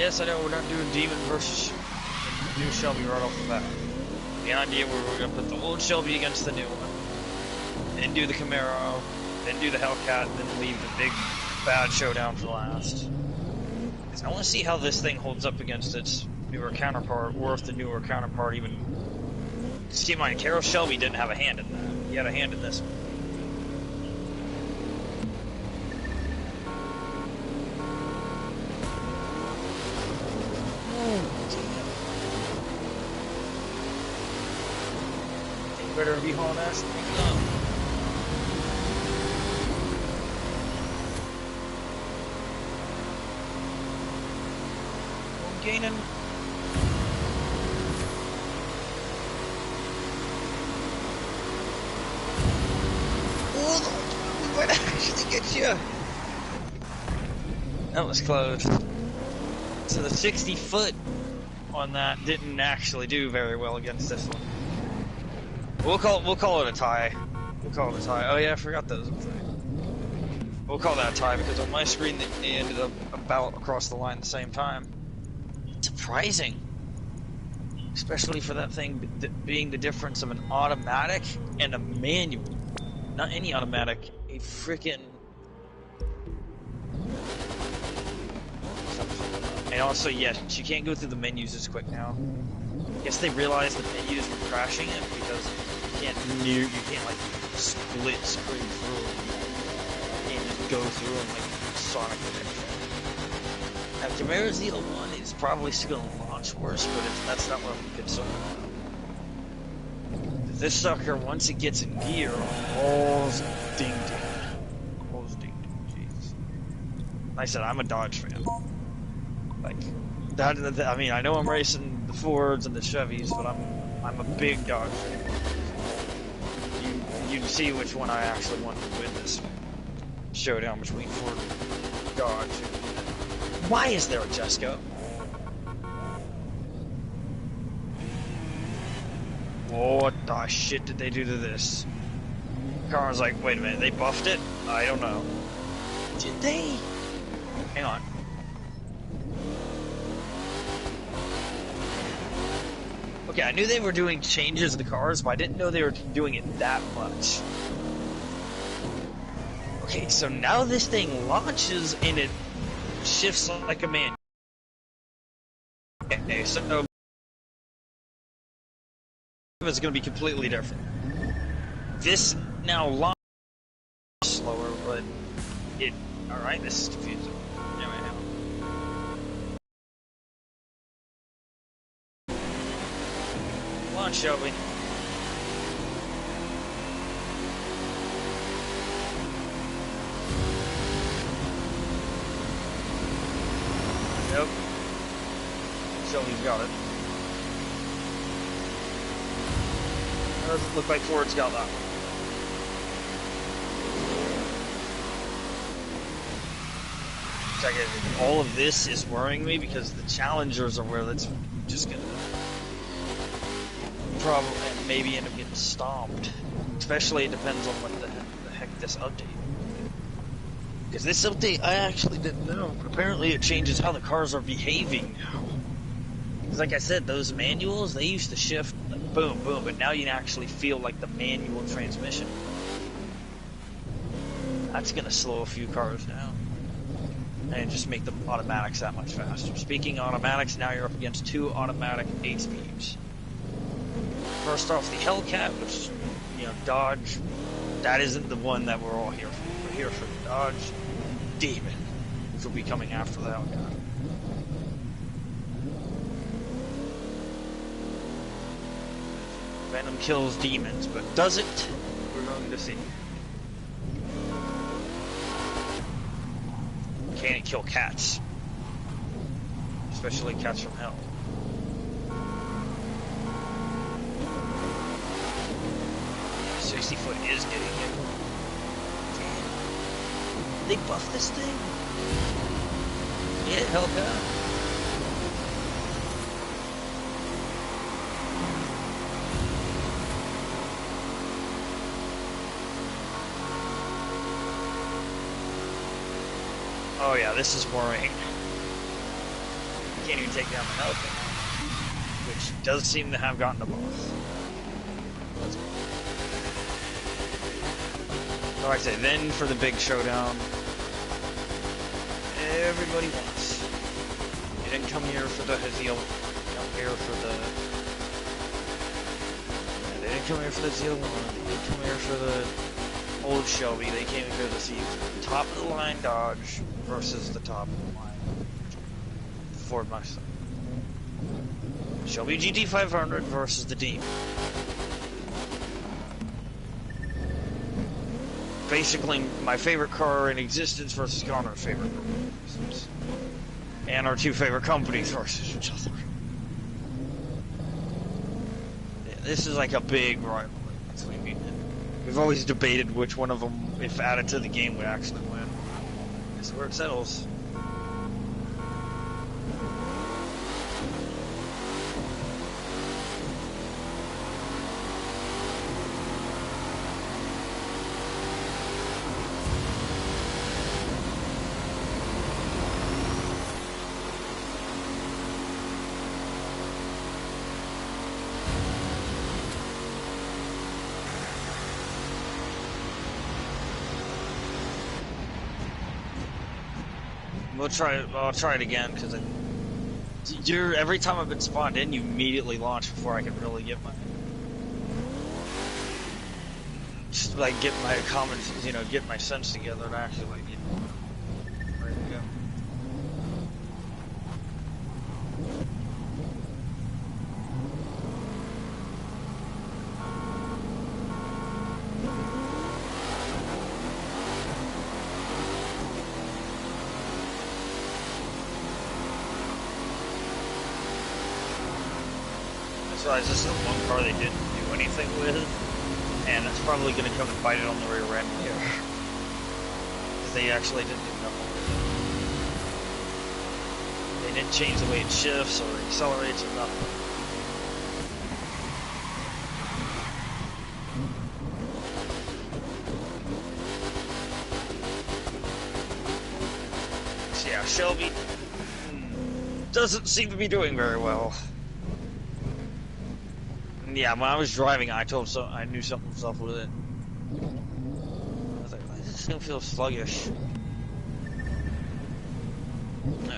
Yes, I know we're not doing Demon versus new Shelby right off the bat. The idea where we're gonna put the old Shelby against the new one, then do the Camaro, then do the Hellcat, then leave the big bad showdown for last. Because I want to see how this thing holds up against its newer counterpart, or if the newer counterpart even. See, my Carol Shelby didn't have a hand in that. He had a hand in this one. Better be hauling ass. I'm gaining. Oh, we might actually get you. That was close. So the 60 foot on that didn't actually do very well against this one. We'll call it a tie. We'll call it a tie. Oh yeah, I forgot those. We'll call that a tie because on my screen they ended up about across the line at the same time. Surprising, especially for that thing being the difference of an automatic and a manual. Not any automatic, a freaking. And also, yes, you can't go through the menus as quick now. I guess they realized the menus were crashing it because you can't like split screen through them. You can't just go through them like Sonic Adventure. Now, Camaro ZL1 is probably still going to launch worse, but that's not what I'm concerned about. This sucker, once it gets in gear, all's ding ding. All's ding ding, jeez. Like I said, I'm a Dodge fan. Like, that, I mean, I know I'm racing the Fords and the Chevys, but I'm a big Dodge fan. You can see which one I actually want to win this showdown between Ford and Dodge. Why is there a Jesko? What the shit did they do to this? Car's like, wait a minute, they buffed it? I don't know. Did they? Hang on. Okay, I knew they were doing changes to the cars, but I didn't know they were doing it that much. Okay, so now this thing launches and it shifts like a man. Okay, so it's going to be completely different. This now launches slower, but it. Alright, this is confusing. Anyway, now. Come on, Shelby. Yep. Shelby's got it. Doesn't look like Ford's got that one. All of this is worrying me because the Challengers are where that's just gonna probably maybe end up getting stomped. Especially it depends on what the heck this update. Because this update I actually didn't know, but apparently it changes how the cars are behaving now. Because like I said, those manuals, they used to shift like boom, boom, but now you can actually feel like the manual transmission. That's gonna slow a few cars down. And just make the automatics that much faster. Speaking of automatics, now you're up against two automatic 8-speeds. First off, the Hellcat, which, you know, Dodge, that isn't the one that we're all here for. We're here for the Dodge Demon, which will be coming after the Hellcat. Venom kills demons, but does it? We're going to see. Can it kill cats? Especially cats from hell. .60 is getting it. Damn. They buff this thing? Yeah, Hellcat. Oh yeah, this is worrying. Can't even take down the Hellcat, which does seem to have gotten a buff. So like I say, then for the big showdown, everybody wants. You didn't come here for the ZL. Come here for the. They didn't come here for the ZL1. They didn't come here for the old Shelby. They came here to see top of the line Dodge versus the top of the line Ford Mustang. Shelby GT500 versus the Demon. Basically, my favorite car in existence versus Connor's favorite car in existence. And our two favorite companies versus each other. Yeah, this is like a big rivalry between me and him. We've always debated which one of them, if added to the game, would actually win. This is where it settles. I'll try it again, because every time I've been spawned in, you immediately launch before I can really get my... Just, like, get my comments, get my sense together and actually, like, ready to go. Realize this is the one car they didn't do anything with, and it's probably going to come and bite it on the rear end here. Because they actually didn't do nothing with it. They didn't change the way it shifts or accelerates or nothing. So yeah, Shelby doesn't seem to be doing very well. Yeah, when I was driving, I knew something was up with it. I was like, why does this thing feel sluggish?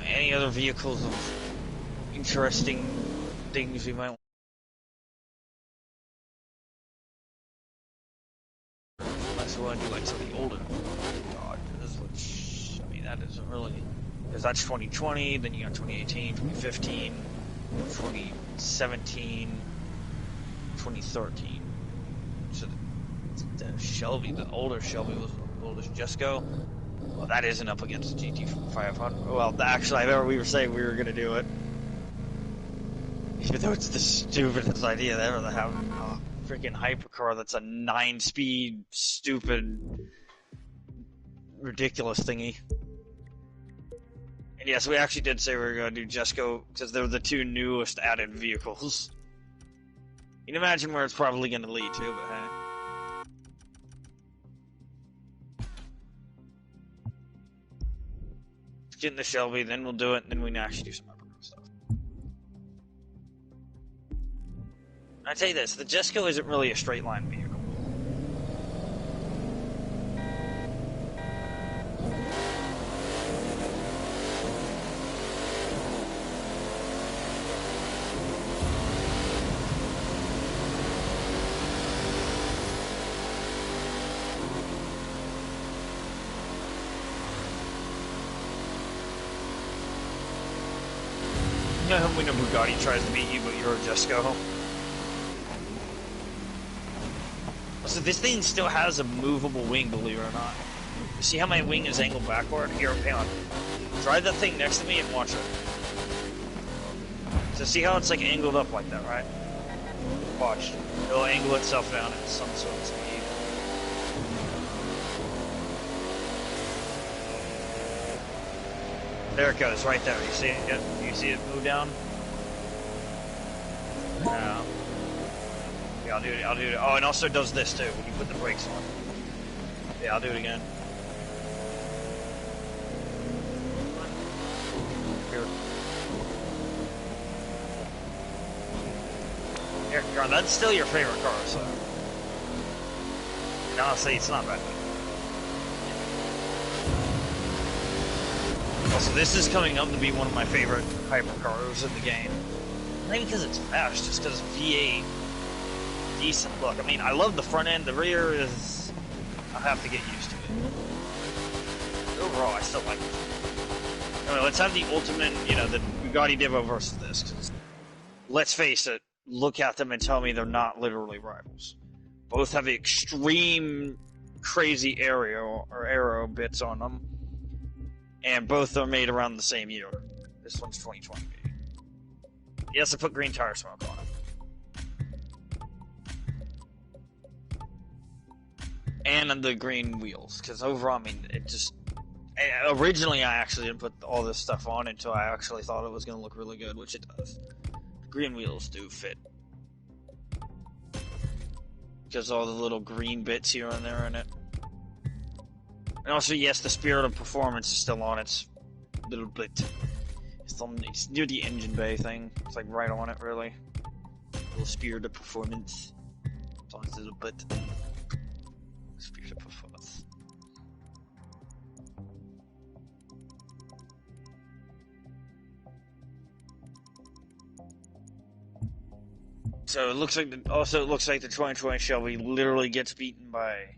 Any other vehicles of interesting things we might unless we want to do like some of the older Dodges, which, I mean, that isn't really, because that's 2020, then you got 2018, 2015, 2017, 2013. So the Shelby, the older Shelby was the oldest Jesko. Well, that isn't up against the GT500. Well, actually, I remember we were saying we were going to do it. Even though it's the stupidest idea ever to have a freaking hypercar that's a 9-speed, stupid, ridiculous thingy. And yes, we actually did say we were going to do Jesko because they're the two newest added vehicles. You can imagine where it's probably going to lead to, but hey. Let's get in the Shelby, then we'll do it, and then we can actually do some other stuff. I tell you this, the Jesko isn't really a straight line vehicle. When a Bugatti tries to beat you, but you're a Jesko. So this thing still has a movable wing, believe it or not. You see how my wing is angled backward? Here, hang on. Drive that thing next to me and watch it. So see how it's like angled up like that, right? Watch. It'll angle itself down at some sort of speed. There it goes, right there. You see it? You see it move down? Yeah, I'll do it. Oh, and also does this too when you put the brakes on. Yeah, I'll do it again. Here. God, that's still your favorite car, so. And honestly, it's not bad. Also, this is coming up to be one of my favorite hypercars in the game. Not because it's fast, just because V8 decent look. I mean, I love the front end. The rear is, I'll have to get used to it. Overall, I still like it. Anyway, let's have the ultimate, you know, the Bugatti Divo versus this. 'Cause let's face it, look at them and tell me they're not literally rivals. Both have extreme, crazy aero bits on them, and both are made around the same year. This one's 2020. Yes, I put green tire smoke on it. And the green wheels, because overall, I mean, it just... Originally, I actually didn't put all this stuff on until I actually thought it was going to look really good, which it does. The green wheels do fit. Because all the little green bits here and there in it. And also, yes, the spirit of performance is still on its little bit. It's near the engine bay thing. It's like right on it, really. Little spirit of performance. It's on its little bit. Spirit of performance. So it looks like the 2020 Shelby literally gets beaten by.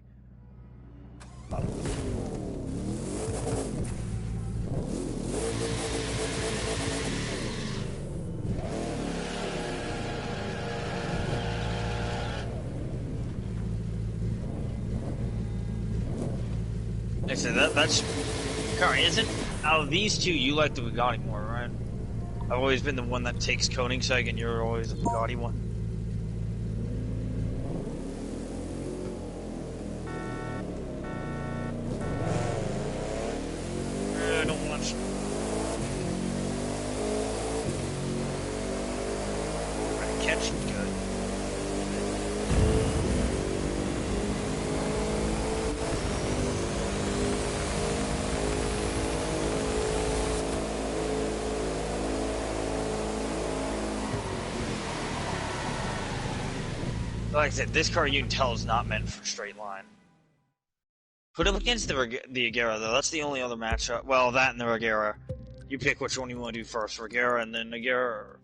I said that's car isn't out of these two. You like the Bugatti more, right? I've always been the one that takes Koenigsegg, and you're always the Bugatti one. I don't want to. Catch it good. Like I said, this car you can tell is not meant for straight line. Put him against the Agera, though. That's the only other matchup. Well, that and the Agera. You pick which one you want to do first. Agera and then Agera.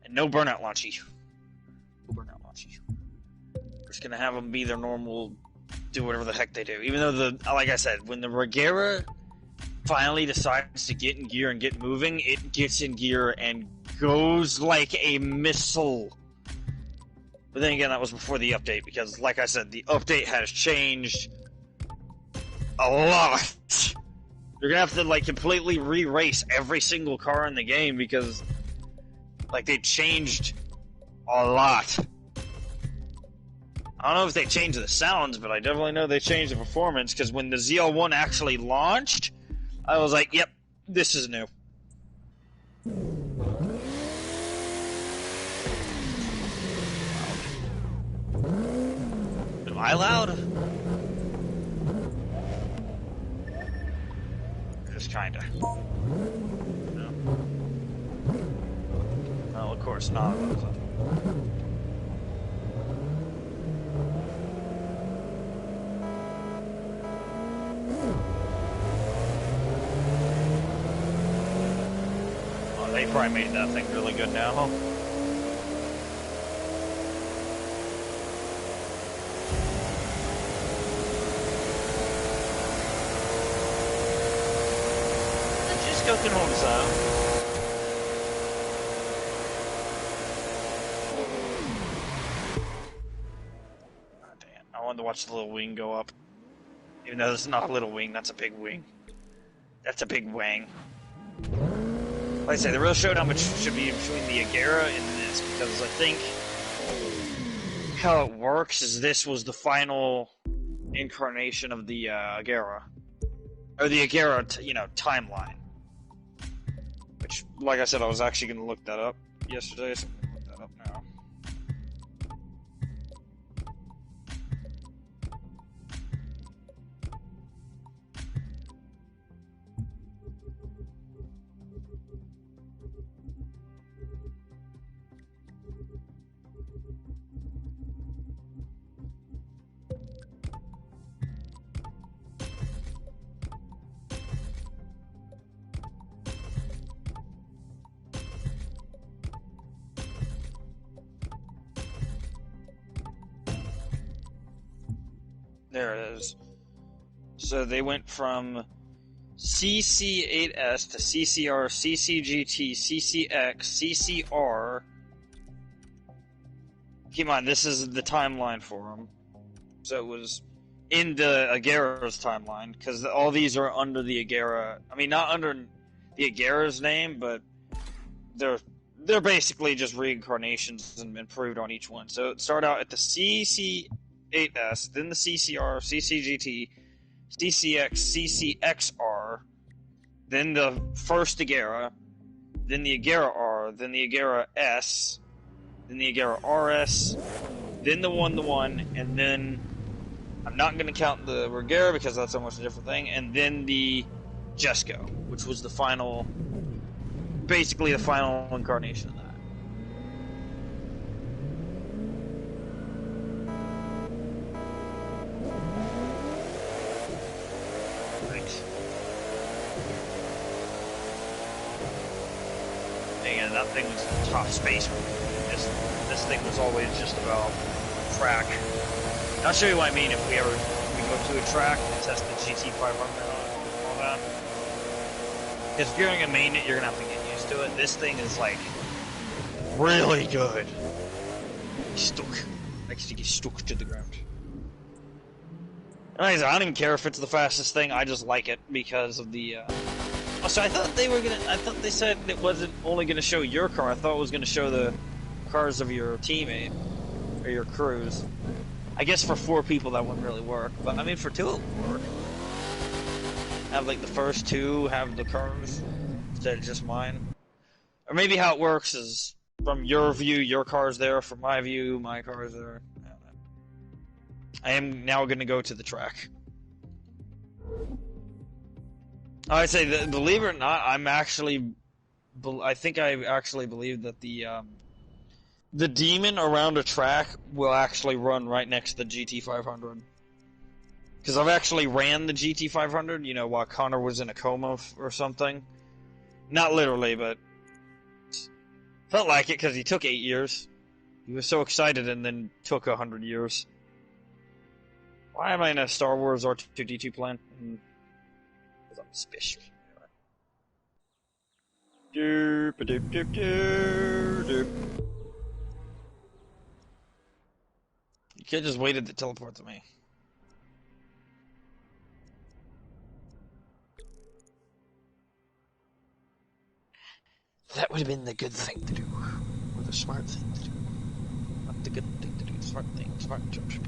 And no burnout launchy. No burnout launchy. We're just going to have them be their normal, do whatever the heck they do. Even though, like I said, when the Agera finally decides to get in gear and get moving, it gets in gear and goes like a missile. But then again, that was before the update, because, like I said, the update has changed a lot. You're gonna have to, like, completely re-race every single car in the game, because, like, they changed a lot. I don't know if they changed the sounds, but I definitely know they changed the performance, because when the ZL1 actually launched, I was like, yep, this is new. Am I loud? Just kinda. No. Well, of course not. Oh, they probably made that thing really good now, huh? Jesko can hold his own. Oh, damn. I wanted to watch the little wing go up. Even though it's not a little wing, that's a big wing. That's a big wang. Like I say, the real showdown should be between the Agera and this, because I think how it works is this was the final incarnation of the Agera. Or the Agera, timeline. Which, like I said, I was actually going to look that up yesterday, so I'm going to look that up now. There it is. So they went from CC8S to CCR, CCGT, CCX, CCR. Keep in mind, this is the timeline for them. So it was in the Agera's timeline, because all these are under the Agera. I mean, not under the Agera's name, but they're basically just reincarnations and improved on each one. So it started out at the CC8S, then the CCR, CCGT, CCX, CCXR, then the first Agera, then the Agera R, then the Agera S, then the Agera RS, then the 1-1, and then I'm not going to count the Regera because that's almost a different thing, and then the Jesko, which was the final, basically the final incarnation of that. Again, that thing was a tough space. This thing was always just about track. And I'll show you what I mean if we go to a track and test the GT500 on all that. Because if you're going to main it, you're going to have to get used to it. This thing is like really good. Stuck. Likes to get stuck to the ground. And like I said, I don't even care if it's the fastest thing. I just like it because of the. So I thought they said it wasn't only gonna show your car. I thought it was gonna show the cars of your teammate or your crews. I guess for 4 people that wouldn't really work, but I mean for 2 it would work. Have like the first 2 have the cars instead of just mine. Or maybe how it works is from your view, your car's there. From my view, my car's there. I don't know. I am now gonna go to the track. I'd say, believe it or not, I think I actually believe that the demon around a track will actually run right next to the GT500. Because I've actually ran the GT500, you know, while Connor was in a coma or something. Not literally, but felt like it because he took 8 years. He was so excited and then took 100 years. Why am I in a Star Wars R2-D2 plan? I'm special. Doop doop doop doop. You could just waited to teleport to me. That would have been the good thing to do, or the smart thing to do. Not the good thing to do, the smart thing, smart judge.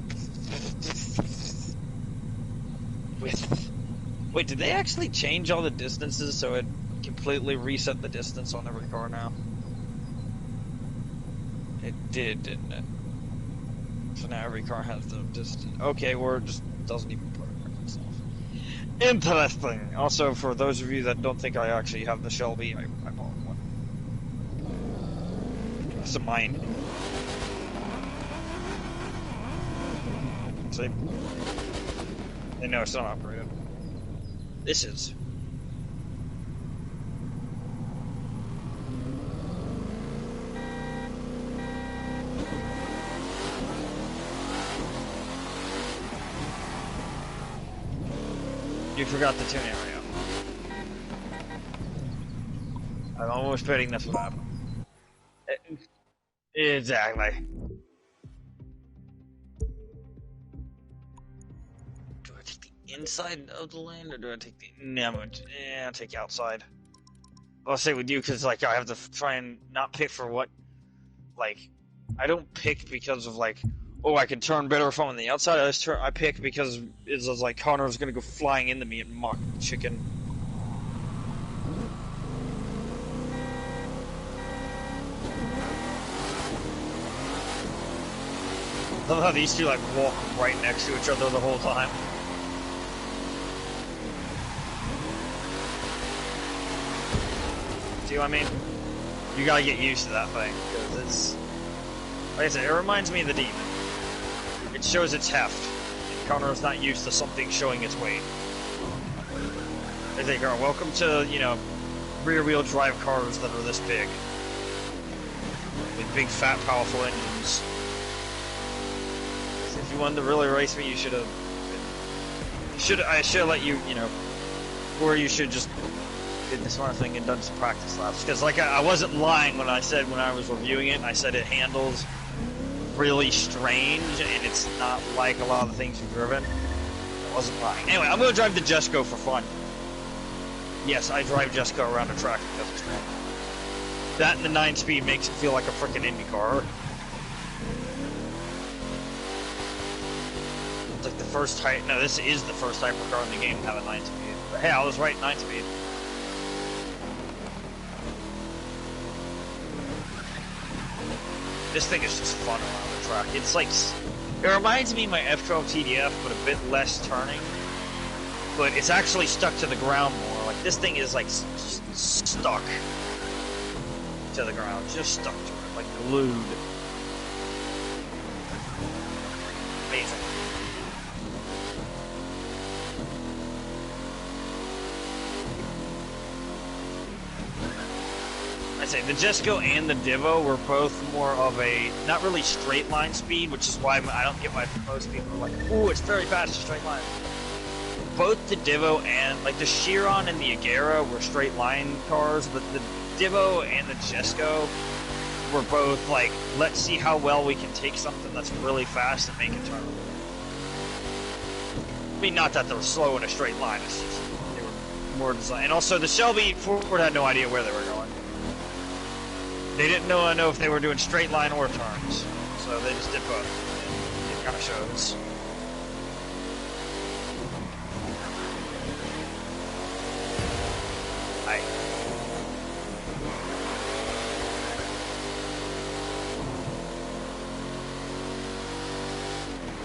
Wait, did they actually change all the distances so it completely reset the distance on every car now? It did, didn't it? So now every car has the distance. Okay, or it just doesn't even put it itself. Interesting. Also, for those of you that don't think I actually have the Shelby, I bought one. It's a mine. See? And no, it's not operated. This is. You forgot the tune area. I'm almost betting that's what happened. Exactly. Inside of the lane, or do I take the? No, I'll take the outside. I'll say with you because like I have to try and not pick for what. Like, I don't pick because of like, oh, I can turn better if I'm on the outside. I pick because it's like Connor's gonna go flying into me and mock the chicken. I love how these two like walk right next to each other the whole time. See what I mean? You gotta get used to that thing, because it's... Like I said, it reminds me of the demon. It shows its heft, and Connor's not used to something showing its weight. They think, oh, welcome to, you know, rear-wheel drive cars that are this big. With big, fat, powerful engines. If you wanted to really race me, you should have been I should let you, you know, or you should just did this one thing and done some practice laps. Because like I wasn't lying when I said when I was reviewing it, I said it handles really strange and it's not like a lot of the things you've driven. I wasn't lying. Anyway, I'm gonna drive the Jesko for fun. Yes, I drive Jesko around the track because it's fun. That and the 9-speed makes it feel like a freaking Indy car. It's like the first no, this is the first hypercar in the game to have a 9-speed. But hey, I was right, 9-speed. This thing is just fun around the track. It's like, it reminds me of my F12 TDF, but a bit less turning. But it's actually stuck to the ground more. Like this thing is like stuck to the ground, just stuck to it, like glued. Amazing. I say the Jesko and the Divo were both more of a not really straight line speed, which is why I don't get why most people are like, "Ooh, it's very fast, straight line." Both the Divo and like the Chiron and the Agera were straight line cars, but the Divo and the Jesko were both like, let's see how well we can take something that's really fast and make it turn. I mean, not that they were slow in a straight line, it's just they were more designed. And also the Shelby, Ford had no idea where they were going. They didn't know if they were doing straight line or turns, so they just did both. It kind of shows. Hi.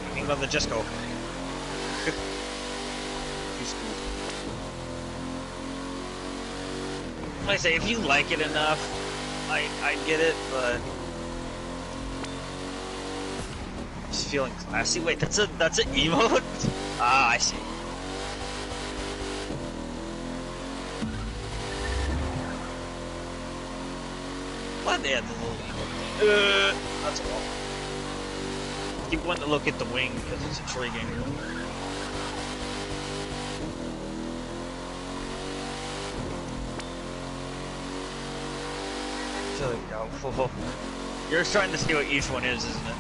Talking about the Jesko. Like I say, if you like it enough, I get it, but just feeling classy. Wait, that's an emote? Ah, I see. Glad they had the little emote. That's all. Keep wanting to look at the wing because it's intriguing. There we go. You're just trying to see what each one is, isn't it?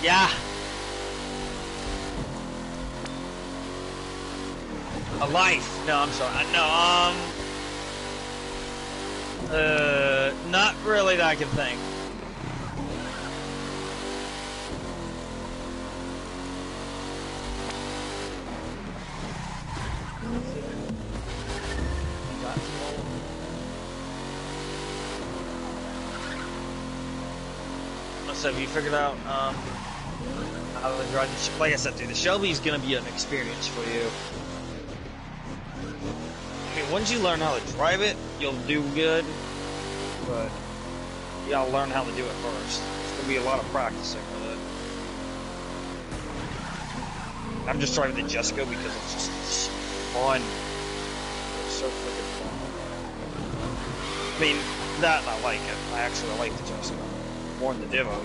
Yeah. A life. No, I'm sorry. No, not really that I can think. So have you figured out, how to drive the, like I said, dude, the Shelby's gonna be an experience for you. I mean, once you learn how to drive it, you'll do good, but you gotta learn how to do it first. It's gonna be a lot of practicing with it. I'm just driving the Jesko because it's just fun. It's so freaking fun. I mean, that and I like it. I actually like the Jesko more than the Divo.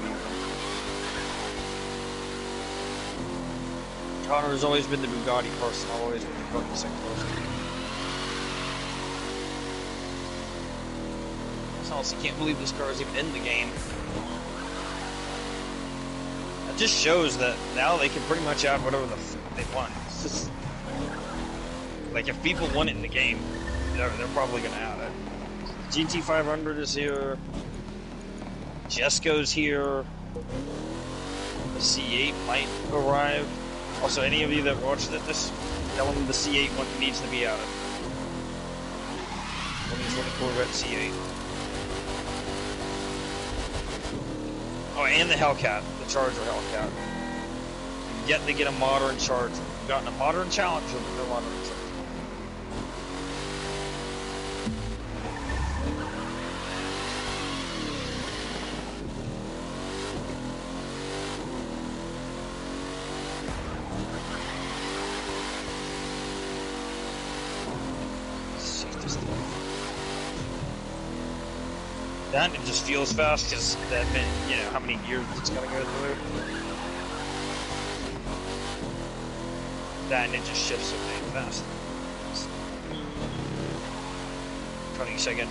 Connor has always been the Bugatti person. I've always been the Bugatti person. I honestly can't believe this car is even in the game. It just shows that now they can pretty much add whatever the f they want. It's just, like, if people want it in the game, they're probably gonna add it. GT500 is here. Jesko's here. The C8 might arrive. Also, any of you that watched it, just tell them the C8 one needs to be added. One needs one Corvette C8. Oh, and the Hellcat, the Charger Hellcat. Yet to get a modern Charger. You've gotten a modern Challenger, but no modern Charger. That it just feels fast because that meant, you know, how many gears it's gotta go through. That and it just shifts so dang fast. 20 seconds.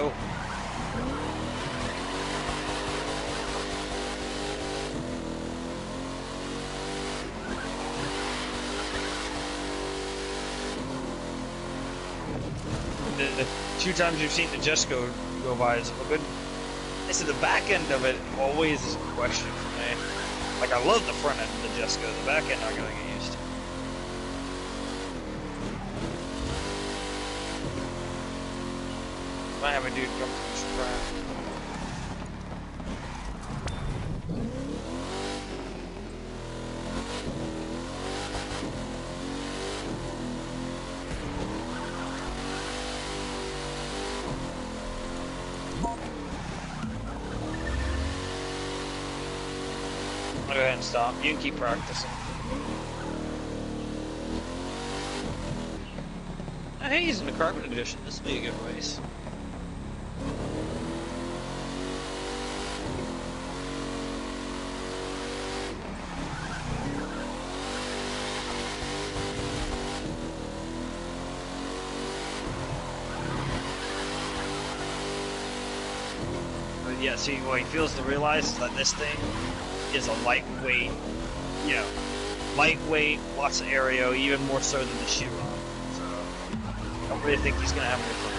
Oh. The 2 times you've seen the Jesko go by, is it look good? I said the back end of it always is a question for me. Like, I love the front end of the Jesko, the back end I gotta get used to. Might have a dude come to this track. I'll go ahead and stop. You can keep practicing. Hey, he's in the Carbon Edition. This will be a good race. But yeah, see, what he feels to realize is that this thing is a lightweight, you know, lightweight, lots of aero, even more so than the Chiron. So, I don't really think he's gonna have any fun.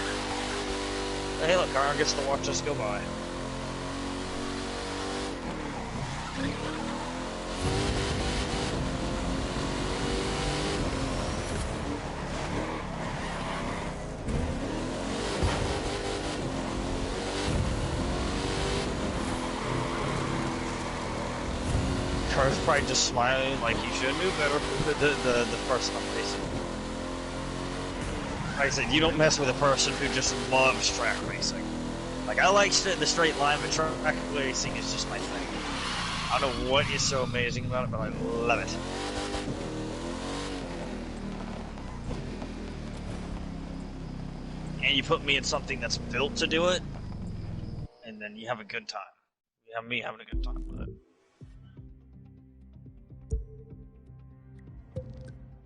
But hey, look, Aaron gets to watch us go by. Car's probably just smiling like he should do better the person I'm racing. Like I said, you don't mess with a person who just loves track racing. Like, I like the straight line, but track racing is just my thing. I don't know what is so amazing about it, but I love it. And you put me in something that's built to do it, and then you have a good time. You have me having a good time with it.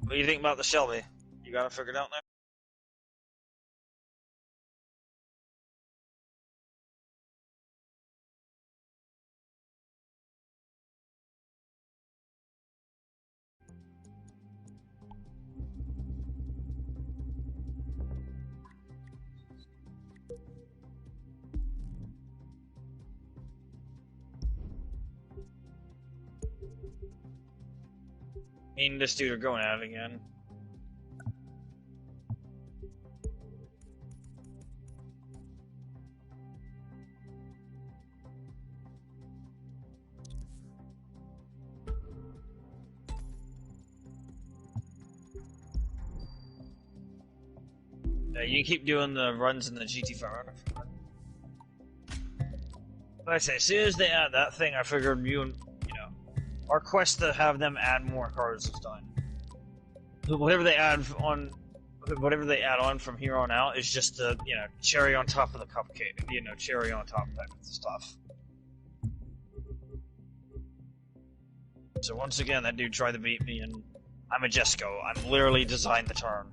What do you think about the Shelby? You got it figured out now? Me and this dude are going at it again. You keep doing the runs in the GT500. Like I say, as soon as they add that thing, I figured our quest to have them add more cars is done. Whatever they add on from here on out is just the cherry on top of the cupcake. Cherry on top type of stuff. So once again, that dude tried to beat me, and I'm a Jesko. I'm literally designed the turn.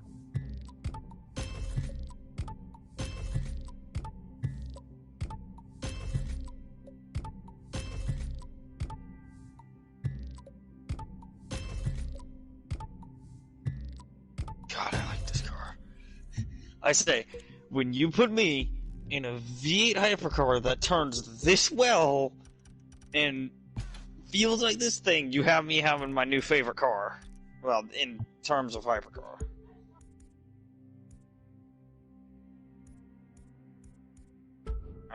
I say, when you put me in a V8 hypercar that turns this well and feels like this thing, you have me having my new favorite car. Well, in terms of hypercar.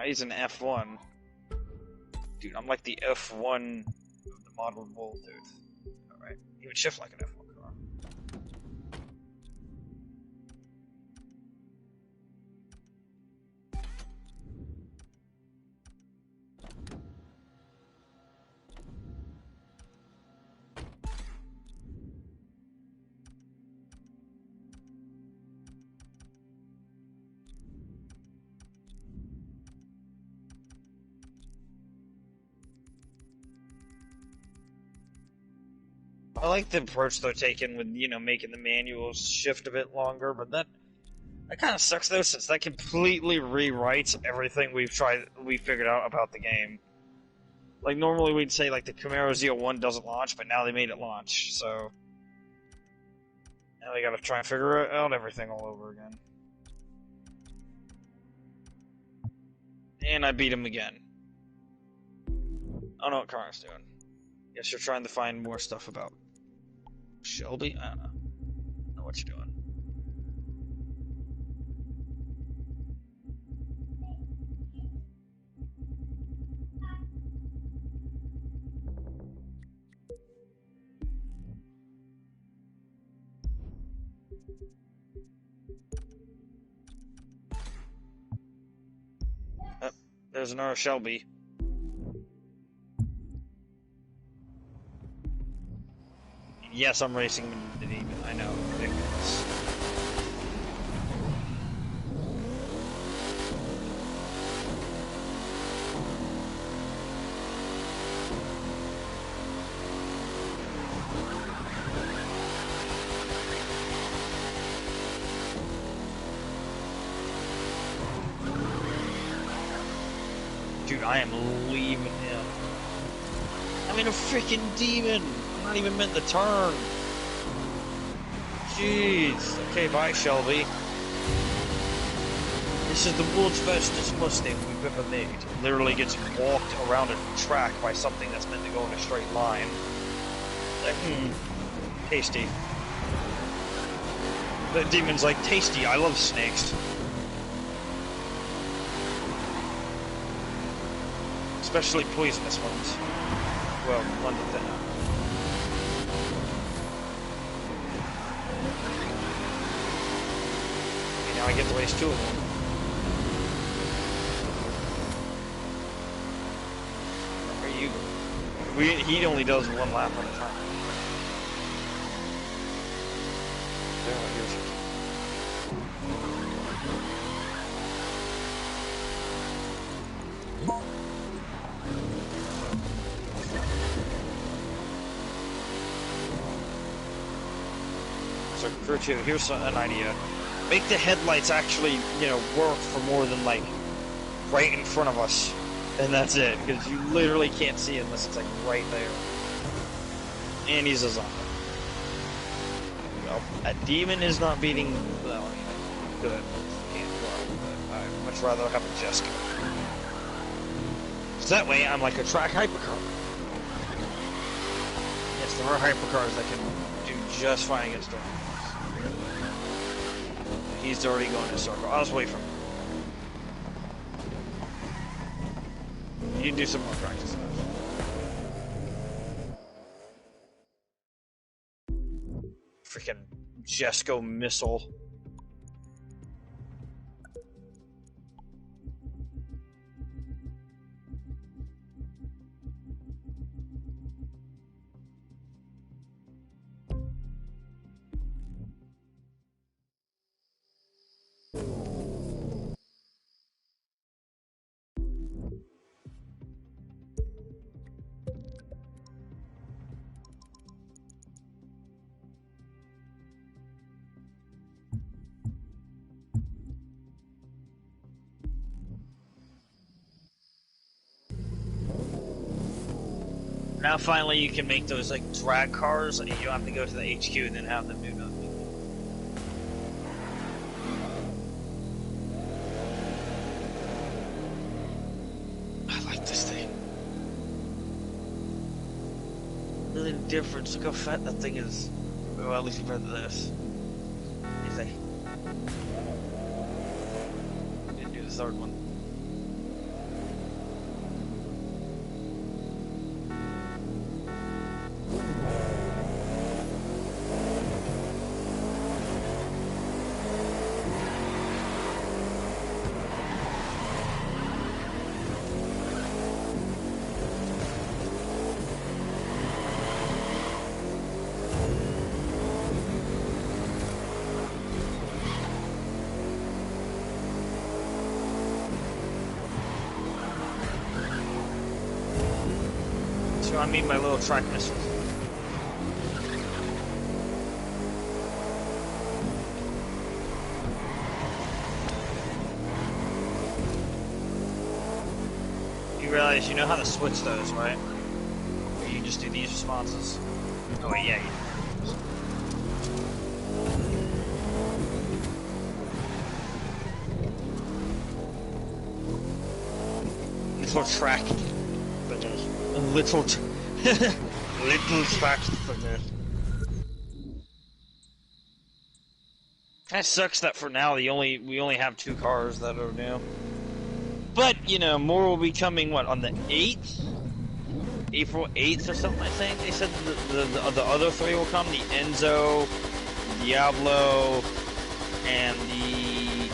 He's an F1. Dude, I'm like the F1 of the modern bull, dude. Alright. He would shift like an F1 car. I like the approach they're taking with, you know, making the manuals shift a bit longer, but that kind of sucks though, since that completely rewrites everything we figured out about the game. Like, normally we'd say, like, the Camaro ZL1 doesn't launch, but now they made it launch, so... Now they gotta try and figure out everything all over again. And I beat him again. I don't know what Connor's doing. Guess you're trying to find more stuff about Shelby? I don't know. I don't know what you're doing. Oh, there's another Shelby. Yes, I'm racing the demon. I know. Ridiculous. Dude, I am leaving him. I'm in a freaking demon. I'm not even meant to turn. Jeez. Okay, bye, Shelby. This is the world's fastest Mustang we've ever made. It literally gets walked around a track by something that's meant to go in a straight line. Like, tasty. The demon's like, tasty, I love snakes. Especially poisonous ones. Well, one of them. Okay, now I get to race two of them. Where are you going? He only does one lap at a time. Here's it. So, crew 2, here's an idea. Make the headlights actually, you know, work for more than, like, right in front of us. And that's it, because you literally can't see it unless it's, like, right there. And he's a zombie. Well, a demon is not beating, well, I mean, good. Can't go, but I'd much rather have a Jesko. So that way, I'm like a track hypercar. Yes, there are hypercars that can do just fine against them. He's already going in a circle. I'll just wait for him. You can do some more practice. Freaking Jesko missile. Now finally you can make those like drag cars and you don't have to go to the HQ and then have them do nothing. I like this thing. Really the difference. Look how fat that thing is. Well, at least compared to this. Easy. Didn't do the third one. See what I mean by little track missiles? You realize you know how to switch those, right? Or you just do these responses. Oh wait, yeah, you do. Little track fingers. Little track fingers. That sucks that for now we only have 2 cars that are new. But you know, more will be coming. What, on the 8th? April 8th or something? I think they said the other 3 will come. The Enzo, Diablo, and the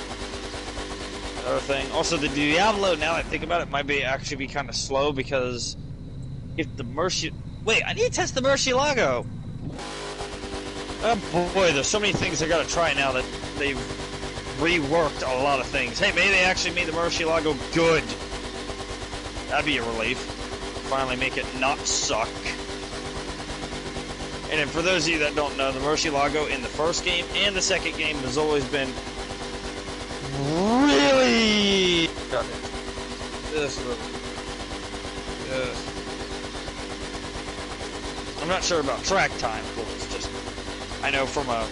other thing. Also, the Diablo, now that I think about it, might actually be kind of slow because if the wait, I need to test the Murcielago. Oh boy, there's so many things I gotta try now that they've reworked a lot of things. Hey, maybe they actually made the Murcielago good. That'd be a relief. Finally make it not suck. And then for those of you that don't know, the Murcielago in the first game and the second game has always been really... God, this little... I'm not sure about track time, of course. Just, I know from a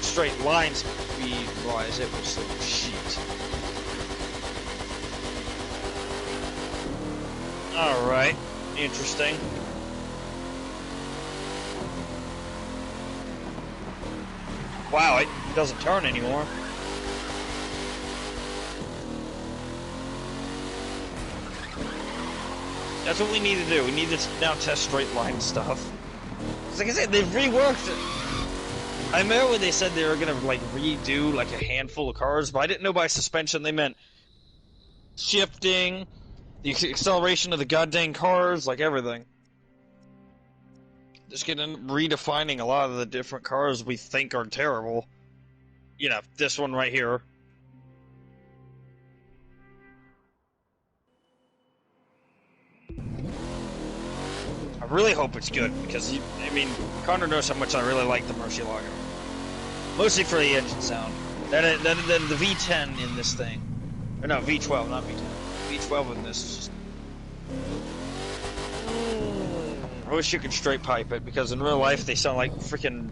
straight line speed-wise, it was some shit. Alright, interesting. Wow, it doesn't turn anymore. That's what we need to do. We need to now test straight line stuff. Like I said, they've reworked it. I remember when they said they were gonna like redo like a handful of cars, but I didn't know by suspension they meant shifting, the acceleration of the goddamn cars, like everything. Just getting redefining a lot of the different cars we think are terrible. You know, this one right here. I really hope it's good, because, I mean, Connor knows how much I really like the Murcielago. Mostly for the engine sound. Then the V10 in this thing. Or no, V12, not V10. V12 in this is just... I wish you could straight pipe it, because in real life they sound like freaking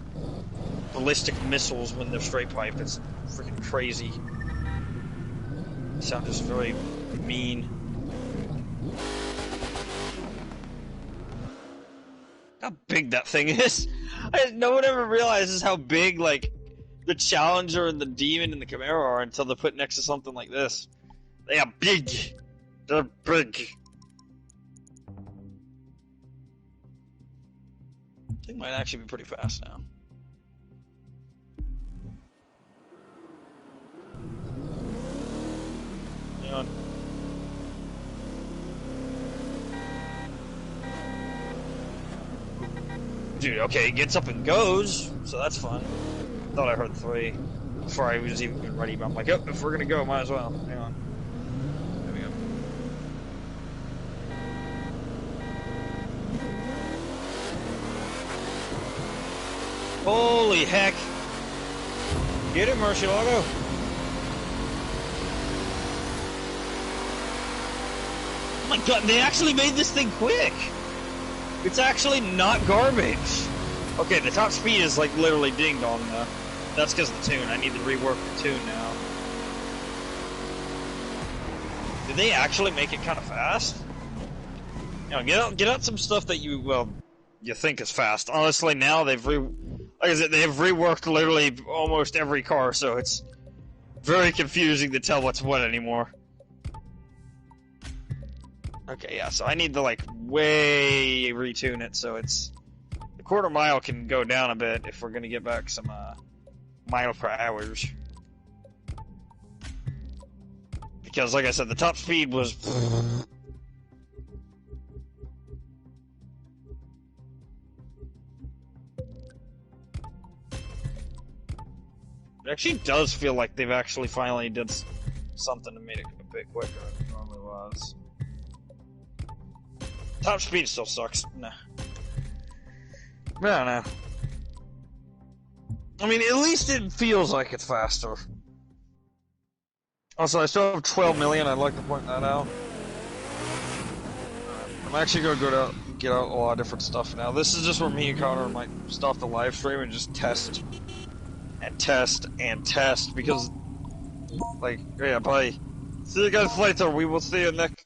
ballistic missiles when they're straight pipe. It's freaking crazy. They sound just very mean. How big that thing is. No one ever realizes how big, like, the Challenger and the Demon and the Camaro are until they're put next to something like this. They are big. They're big. I think it might actually be pretty fast now. Hang on. Dude, okay, it gets up and goes, so that's fun. Thought I heard 3 before I was even ready, but I'm like, oh, if we're gonna go, might as well. Hang on. There we go. Holy heck! Get it, Murcielago! Oh my god, they actually made this thing quick! It's actually not garbage. Okay, the top speed is like literally ding-dong though. That's because of the tune. I need to rework the tune now. Did they actually make it kind of fast? You know, get out some stuff that you think is fast. Honestly, now they've reworked literally almost every car, so it's very confusing to tell what's what anymore. Okay, yeah, so I need to, like, way retune it so it's... The quarter mile can go down a bit if we're gonna get back some, mile per hours. Because, like I said, the top speed was... It actually does feel like they've actually finally did something to make it a bit quicker than it normally was. Top speed still sucks. Nah. Yeah, no. I mean, at least it feels like it's faster. Also, I still have 12 million. I'd like to point that out. I'm actually gonna go get out a lot of different stuff now. This is just where me and Connor might stop the live stream and just test and test and test because, like, yeah, bye. See you guys later. We will see you next.